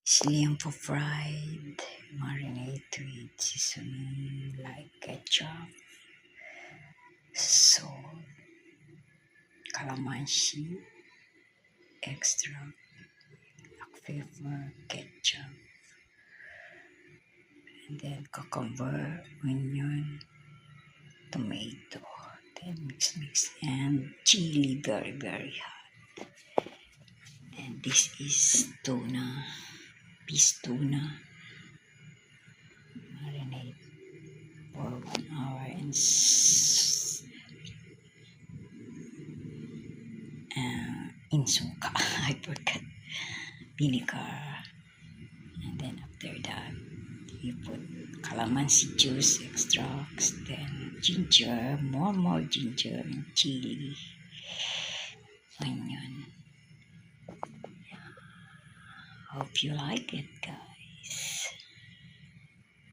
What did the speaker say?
Sliampo fried, marinate with seasoning like ketchup, salt, calamansi, extract, black pepper, ketchup, and then cucumber, onion, tomato, then mix and chili, very hot. And this is tuna, fish tuna, marinate for 1 hour and in suka. I forgot vinegar, and then after that you put calamansi juice extracts, then ginger, more ginger, and chili, onion. Hope you like it, guys.